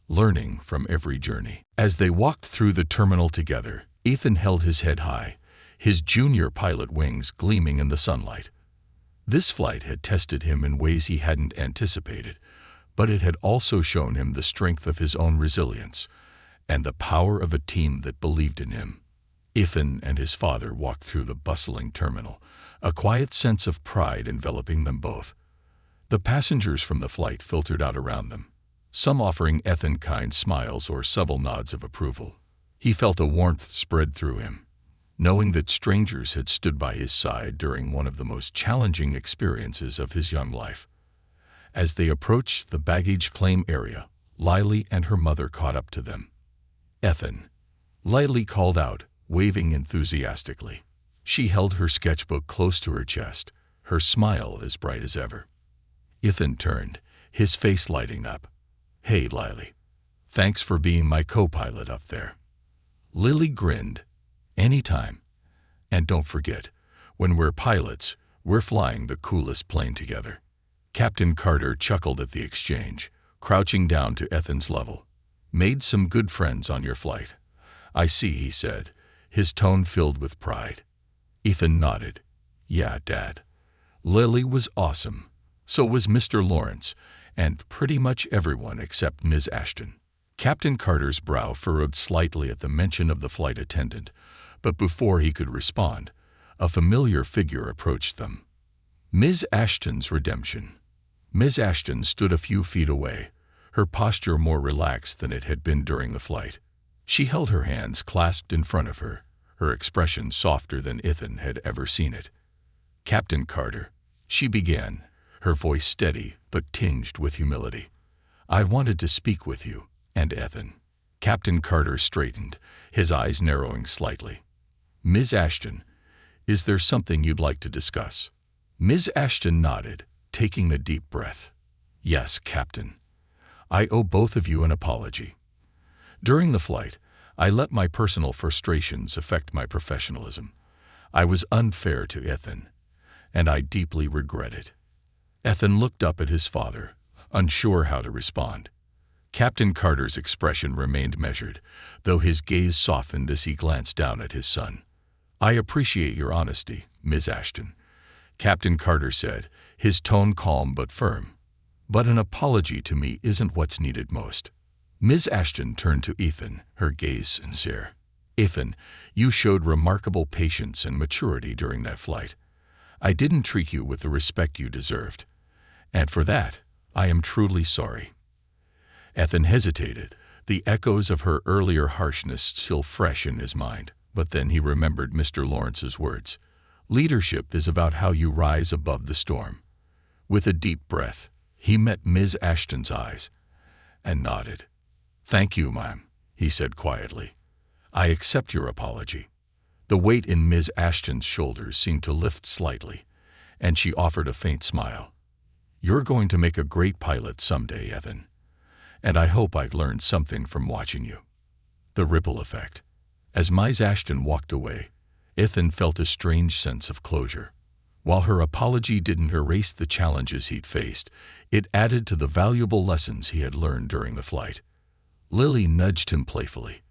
learning from every journey." As they walked through the terminal together, Ethan held his head high, his junior pilot wings gleaming in the sunlight. This flight had tested him in ways he hadn't anticipated, but it had also shown him the strength of his own resilience and the power of a team that believed in him. Ethan and his father walked through the bustling terminal, a quiet sense of pride enveloping them both. The passengers from the flight filtered out around them, some offering Ethan kind smiles or subtle nods of approval. He felt a warmth spread through him, knowing that strangers had stood by his side during one of the most challenging experiences of his young life. As they approached the baggage claim area, Lily and her mother caught up to them. "Ethan," Lily called out, waving enthusiastically. She held her sketchbook close to her chest, her smile as bright as ever. Ethan turned, his face lighting up. "Hey, Lily. Thanks for being my co-pilot up there." Lily grinned. "Anytime. And don't forget, when we're pilots, we're flying the coolest plane together." Captain Carter chuckled at the exchange, crouching down to Ethan's level. "Made some good friends on your flight." "I see," he said, his tone filled with pride. Ethan nodded. "Yeah, Dad. Lily was awesome. So was Mr. Lawrence, and pretty much everyone except Ms. Ashton." Captain Carter's brow furrowed slightly at the mention of the flight attendant, but before he could respond, a familiar figure approached them. Ms. Ashton's redemption. Ms. Ashton stood a few feet away, her posture more relaxed than it had been during the flight. She held her hands clasped in front of her, her expression softer than Ethan had ever seen it. "Captain Carter," she began, her voice steady but tinged with humility. "I wanted to speak with you, and Ethan." Captain Carter straightened, his eyes narrowing slightly. "Ms. Ashton, is there something you'd like to discuss?" Ms. Ashton nodded, taking a deep breath. "Yes, Captain. I owe both of you an apology. During the flight, I let my personal frustrations affect my professionalism. I was unfair to Ethan, and I deeply regret it." Ethan looked up at his father, unsure how to respond. Captain Carter's expression remained measured, though his gaze softened as he glanced down at his son. "I appreciate your honesty, Ms. Ashton," Captain Carter said, his tone calm but firm. "But an apology to me isn't what's needed most." Ms. Ashton turned to Ethan, her gaze sincere. "Ethan, you showed remarkable patience and maturity during that flight. I didn't treat you with the respect you deserved, and for that, I am truly sorry." Ethan hesitated, the echoes of her earlier harshness still fresh in his mind, but then he remembered Mr. Lawrence's words. "Leadership is about how you rise above the storm." With a deep breath, he met Ms. Ashton's eyes and nodded. "Thank you, ma'am," he said quietly. "I accept your apology." The weight in Ms. Ashton's shoulders seemed to lift slightly, and she offered a faint smile. "You're going to make a great pilot someday, Ethan, and I hope I've learned something from watching you." The ripple effect. As Ms. Ashton walked away, Ethan felt a strange sense of closure. While her apology didn't erase the challenges he'd faced, it added to the valuable lessons he had learned during the flight. Lily nudged him playfully.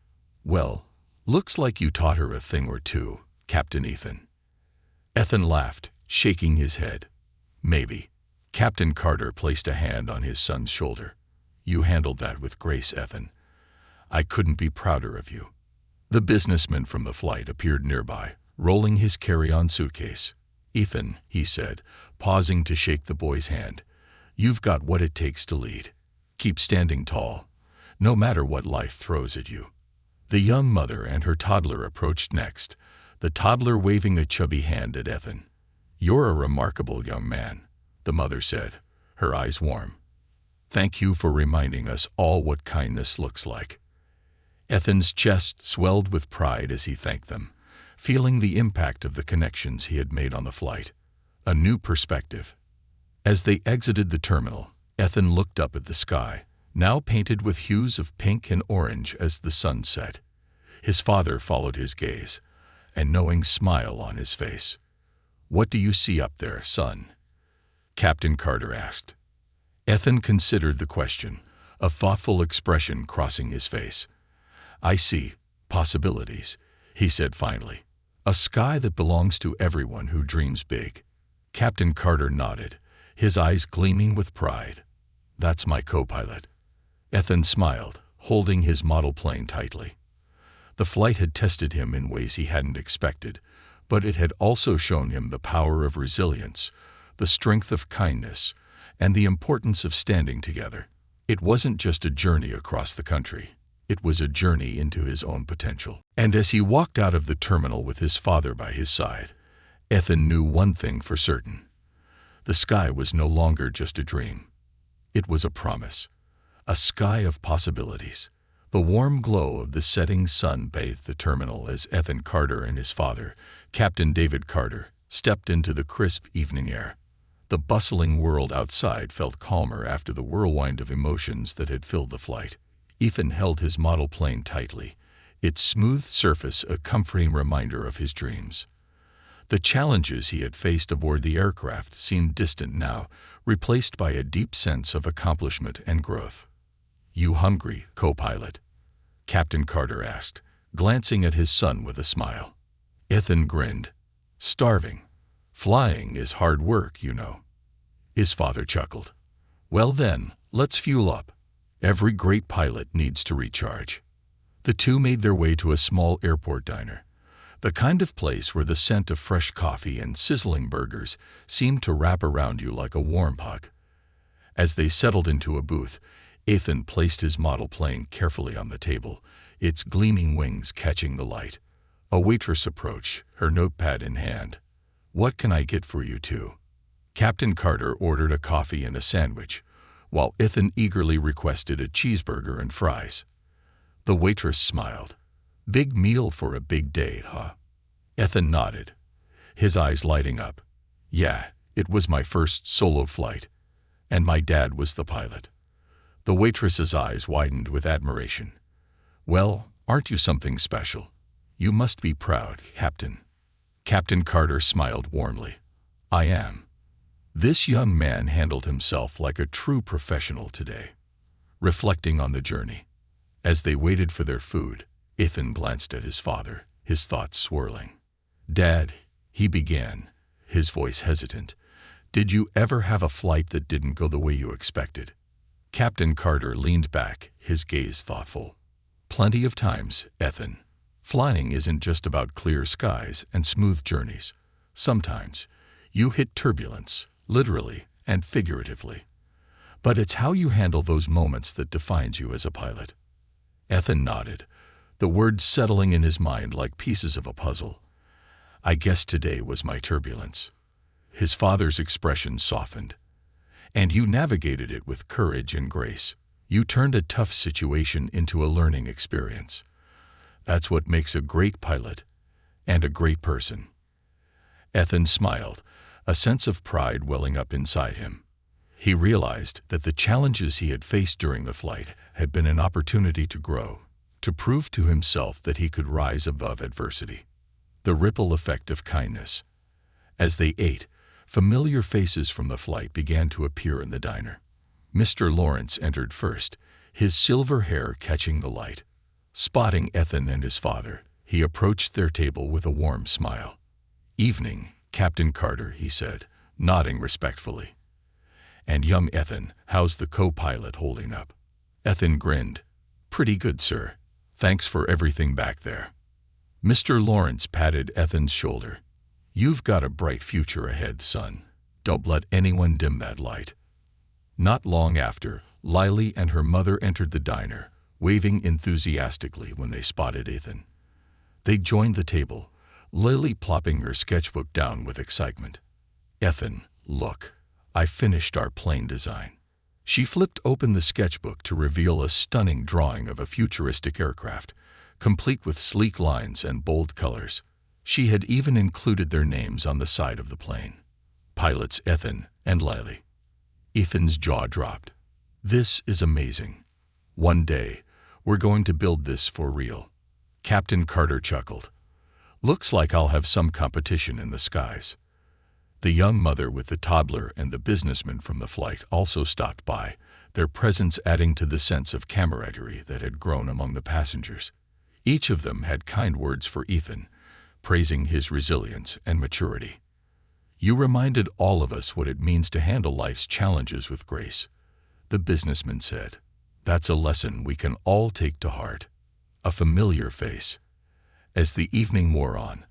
"Well, looks like you taught her a thing or two, Captain Ethan." Ethan laughed, shaking his head. "Maybe." Captain Carter placed a hand on his son's shoulder. "You handled that with grace, Ethan. I couldn't be prouder of you." The businessman from the flight appeared nearby, rolling his carry-on suitcase. "Ethan," he said, pausing to shake the boy's hand, "you've got what it takes to lead. Keep standing tall, no matter what life throws at you." The young mother and her toddler approached next, the toddler waving a chubby hand at Ethan. "You're a remarkable young man," the mother said, her eyes warm. "Thank you for reminding us all what kindness looks like." Ethan's chest swelled with pride as he thanked them, feeling the impact of the connections he had made on the flight. A new perspective. As they exited the terminal, Ethan looked up at the sky, now painted with hues of pink and orange as the sun set. His father followed his gaze, a knowing smile on his face. "What do you see up there, son?" Captain Carter asked. Ethan considered the question, a thoughtful expression crossing his face. "I see possibilities," he said finally. "A sky that belongs to everyone who dreams big." Captain Carter nodded, his eyes gleaming with pride. "That's my co-pilot." Ethan smiled, holding his model plane tightly. The flight had tested him in ways he hadn't expected, but it had also shown him the power of resilience, the strength of kindness, and the importance of standing together. It wasn't just a journey across the country. It was a journey into his own potential. And as he walked out of the terminal with his father by his side, Ethan knew one thing for certain. The sky was no longer just a dream. It was a promise, a sky of possibilities. The warm glow of the setting sun bathed the terminal as Ethan Carter and his father, Captain David Carter, stepped into the crisp evening air. The bustling world outside felt calmer after the whirlwind of emotions that had filled the flight. Ethan held his model plane tightly, its smooth surface a comforting reminder of his dreams. The challenges he had faced aboard the aircraft seemed distant now, replaced by a deep sense of accomplishment and growth. "You hungry, co-pilot?" Captain Carter asked, glancing at his son with a smile. Ethan grinned. "Starving. Flying is hard work, you know." His father chuckled. "Well then, let's fuel up. Every great pilot needs to recharge." The two made their way to a small airport diner, the kind of place where the scent of fresh coffee and sizzling burgers seemed to wrap around you like a warm hug. As they settled into a booth, Ethan placed his model plane carefully on the table, its gleaming wings catching the light. A waitress approached, her notepad in hand. "What can I get for you two?" Captain Carter ordered a coffee and a sandwich, while Ethan eagerly requested a cheeseburger and fries. The waitress smiled. "Big meal for a big day, huh?" Ethan nodded, his eyes lighting up. "Yeah, it was my first solo flight, and my dad was the pilot." The waitress's eyes widened with admiration. "Well, aren't you something special? You must be proud, Captain." Captain Carter smiled warmly. I am. This young man handled himself like a true professional today. Reflecting on the journey, as they waited for their food, Ethan glanced at his father, his thoughts swirling. "Dad," he began, his voice hesitant, "did you ever have a flight that didn't go the way you expected?" Captain Carter leaned back, his gaze thoughtful. "Plenty of times, Ethan. Flying isn't just about clear skies and smooth journeys. Sometimes you hit turbulence, literally and figuratively. But it's how you handle those moments that defines you as a pilot." Ethan nodded, the words settling in his mind like pieces of a puzzle. "I guess today was my turbulence." His father's expression softened. "And you navigated it with courage and grace. You turned a tough situation into a learning experience. That's what makes a great pilot and a great person." Ethan smiled, a sense of pride welling up inside him. He realized that the challenges he had faced during the flight had been an opportunity to grow, to prove to himself that he could rise above adversity. The ripple effect of kindness. As they ate, familiar faces from the flight began to appear in the diner. Mr. Lawrence entered first, his silver hair catching the light. Spotting Ethan and his father, he approached their table with a warm smile. "Evening, Captain Carter," he said, nodding respectfully. "And young Ethan, how's the co-pilot holding up?" Ethan grinned. "Pretty good, sir. Thanks for everything back there." Mr. Lawrence patted Ethan's shoulder. "You've got a bright future ahead, son. Don't let anyone dim that light." Not long after, Lily and her mother entered the diner, waving enthusiastically when they spotted Ethan. They joined the table, Lily plopping her sketchbook down with excitement. "Ethan, look, I finished our plane design." She flipped open the sketchbook to reveal a stunning drawing of a futuristic aircraft, complete with sleek lines and bold colors. She had even included their names on the side of the plane. Pilots Ethan and Lily. Ethan's jaw dropped. "This is amazing. One day, we're going to build this for real." Captain Carter chuckled. "Looks like I'll have some competition in the skies." The young mother with the toddler and the businessman from the flight also stopped by, their presence adding to the sense of camaraderie that had grown among the passengers. Each of them had kind words for Ethan, praising his resilience and maturity. "You reminded all of us what it means to handle life's challenges with grace," the businessman said. "That's a lesson we can all take to heart." A familiar face. As the evening wore on,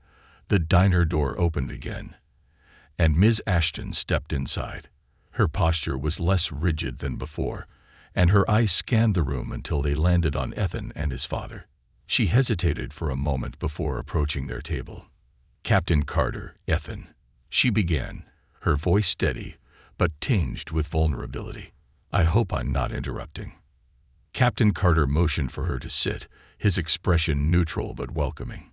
the diner door opened again, and Ms. Ashton stepped inside. Her posture was less rigid than before, and her eyes scanned the room until they landed on Ethan and his father. She hesitated for a moment before approaching their table. "Captain Carter, Ethan," she began, her voice steady, but tinged with vulnerability. "I hope I'm not interrupting." Captain Carter motioned for her to sit, his expression neutral but welcoming.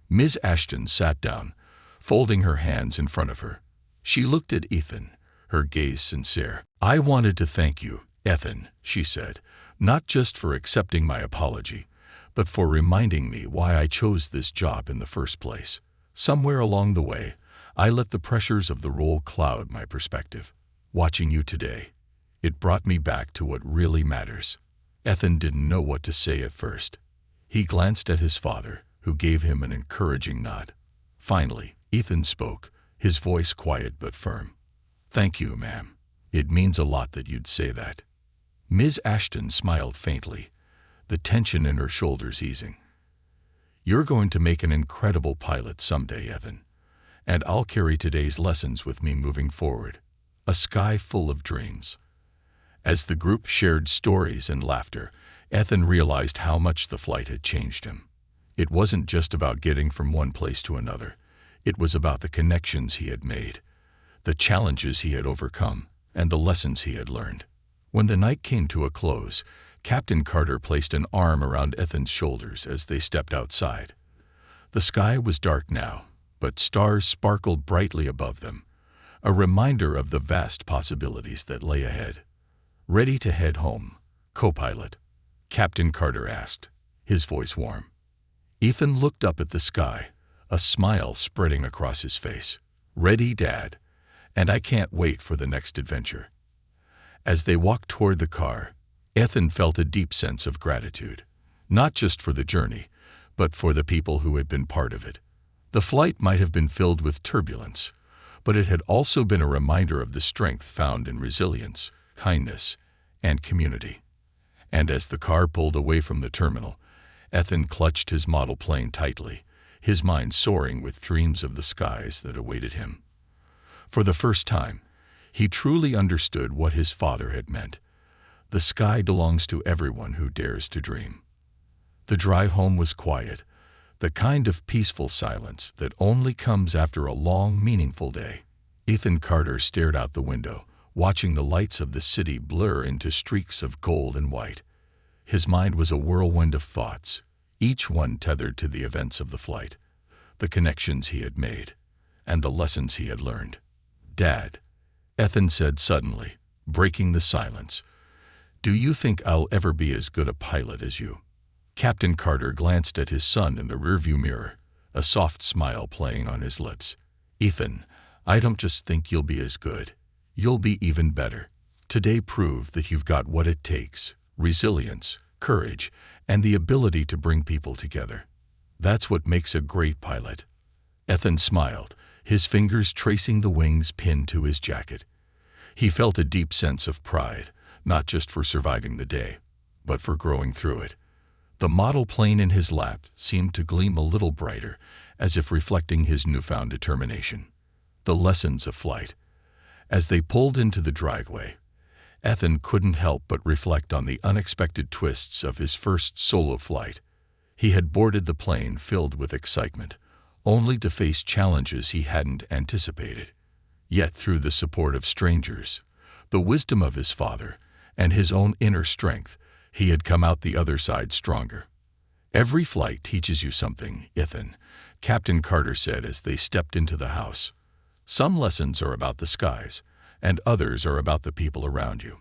Ms. Ashton sat down, folding her hands in front of her. She looked at Ethan, her gaze sincere. "I wanted to thank you, Ethan," she said, "not just for accepting my apology, but for reminding me why I chose this job in the first place. Somewhere along the way, I let the pressures of the role cloud my perspective. Watching you today, it brought me back to what really matters." Ethan didn't know what to say at first. He glanced at his father, who gave him an encouraging nod. Finally, Ethan spoke, his voice quiet but firm. "Thank you, ma'am. It means a lot that you'd say that." Ms. Ashton smiled faintly, the tension in her shoulders easing. "You're going to make an incredible pilot someday, Evan, and I'll carry today's lessons with me moving forward. A sky full of dreams." As the group shared stories and laughter, Ethan realized how much the flight had changed him. It wasn't just about getting from one place to another. It was about the connections he had made, the challenges he had overcome, and the lessons he had learned. When the night came to a close, Captain Carter placed an arm around Ethan's shoulders as they stepped outside. The sky was dark now, but stars sparkled brightly above them, a reminder of the vast possibilities that lay ahead. "Ready to head home, co-pilot?" Captain Carter asked, his voice warm. Ethan looked up at the sky, a smile spreading across his face. "Ready, Dad. and I can't wait for the next adventure." As they walked toward the car, Ethan felt a deep sense of gratitude, not just for the journey, but for the people who had been part of it. The flight might have been filled with turbulence, but it had also been a reminder of the strength found in resilience, kindness, and community. And as the car pulled away from the terminal, Ethan clutched his model plane tightly, his mind soaring with dreams of the skies that awaited him. For the first time, he truly understood what his father had meant. The sky belongs to everyone who dares to dream. The drive home was quiet, the kind of peaceful silence that only comes after a long, meaningful day. Ethan Carter stared out the window, watching the lights of the city blur into streaks of gold and white. His mind was a whirlwind of thoughts, each one tethered to the events of the flight, the connections he had made, and the lessons he had learned. "Dad," Ethan said suddenly, breaking the silence, "do you think I'll ever be as good a pilot as you?" Captain Carter glanced at his son in the rearview mirror, a soft smile playing on his lips. "Ethan, I don't just think you'll be as good. You'll be even better. Today proved that you've got what it takes: resilience, courage, and the ability to bring people together. That's what makes a great pilot." Ethan smiled, his fingers tracing the wings pinned to his jacket. He felt a deep sense of pride, not just for surviving the day, but for growing through it. The model plane in his lap seemed to gleam a little brighter, as if reflecting his newfound determination. The lessons of flight. As they pulled into the driveway, Ethan couldn't help but reflect on the unexpected twists of his first solo flight. He had boarded the plane filled with excitement, only to face challenges he hadn't anticipated. Yet through the support of strangers, the wisdom of his father, and his own inner strength, he had come out the other side stronger. "Every flight teaches you something, Ethan," Captain Carter said as they stepped into the house. "Some lessons are about the skies, and others are about the people around you.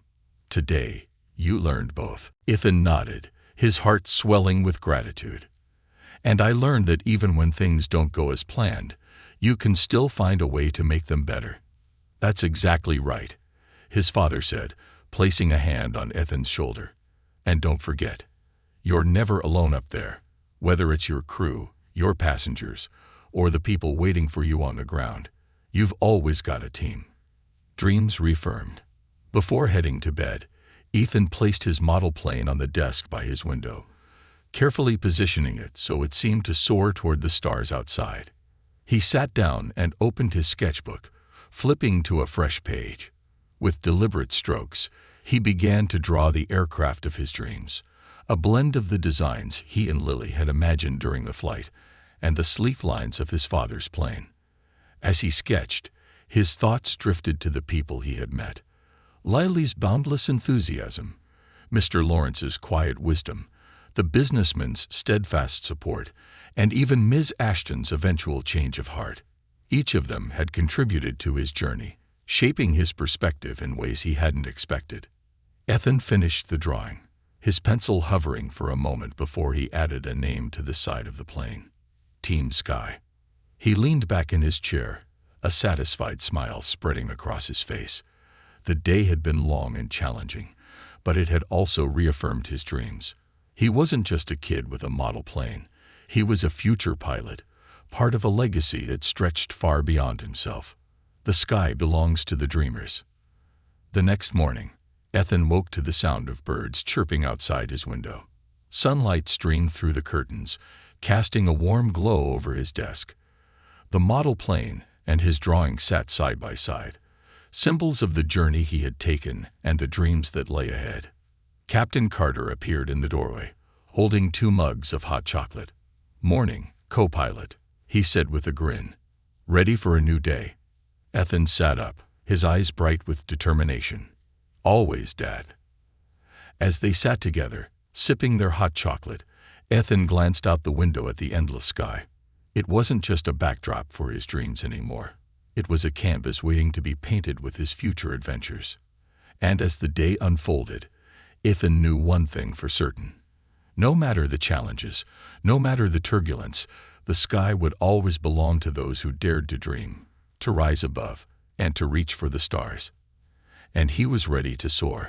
Today, you learned both." Ethan nodded, his heart swelling with gratitude. "And I learned that even when things don't go as planned, you can still find a way to make them better." "That's exactly right," his father said, placing a hand on Ethan's shoulder. "And don't forget, you're never alone up there, whether it's your crew, your passengers, or the people waiting for you on the ground. You've always got a team." Dreams reaffirmed. Before heading to bed, Ethan placed his model plane on the desk by his window, carefully positioning it so it seemed to soar toward the stars outside. He sat down and opened his sketchbook, flipping to a fresh page. With deliberate strokes, he began to draw the aircraft of his dreams, a blend of the designs he and Lily had imagined during the flight and the sleek lines of his father's plane. As he sketched, his thoughts drifted to the people he had met. Lily's boundless enthusiasm, Mr. Lawrence's quiet wisdom, the businessman's steadfast support, and even Ms. Ashton's eventual change of heart. Each of them had contributed to his journey, shaping his perspective in ways he hadn't expected. Ethan finished the drawing, his pencil hovering for a moment before he added a name to the side of the plane: Team Sky. He leaned back in his chair, a satisfied smile spreading across his face. The day had been long and challenging, but it had also reaffirmed his dreams. He wasn't just a kid with a model plane. He was a future pilot, part of a legacy that stretched far beyond himself. The sky belongs to the dreamers. The next morning, Ethan woke to the sound of birds chirping outside his window. Sunlight streamed through the curtains, casting a warm glow over his desk. The model plane and his drawing sat side by side, symbols of the journey he had taken and the dreams that lay ahead. Captain Carter appeared in the doorway, holding 2 mugs of hot chocolate. "Morning, co-pilot," he said with a grin. "Ready for a new day?" Ethan sat up, his eyes bright with determination. "Always, Dad." As they sat together, sipping their hot chocolate, Ethan glanced out the window at the endless sky. It wasn't just a backdrop for his dreams anymore. It was a canvas waiting to be painted with his future adventures. And as the day unfolded, Ethan knew one thing for certain. No matter the challenges, no matter the turbulence, the sky would always belong to those who dared to dream, to rise above, and to reach for the stars. And he was ready to soar.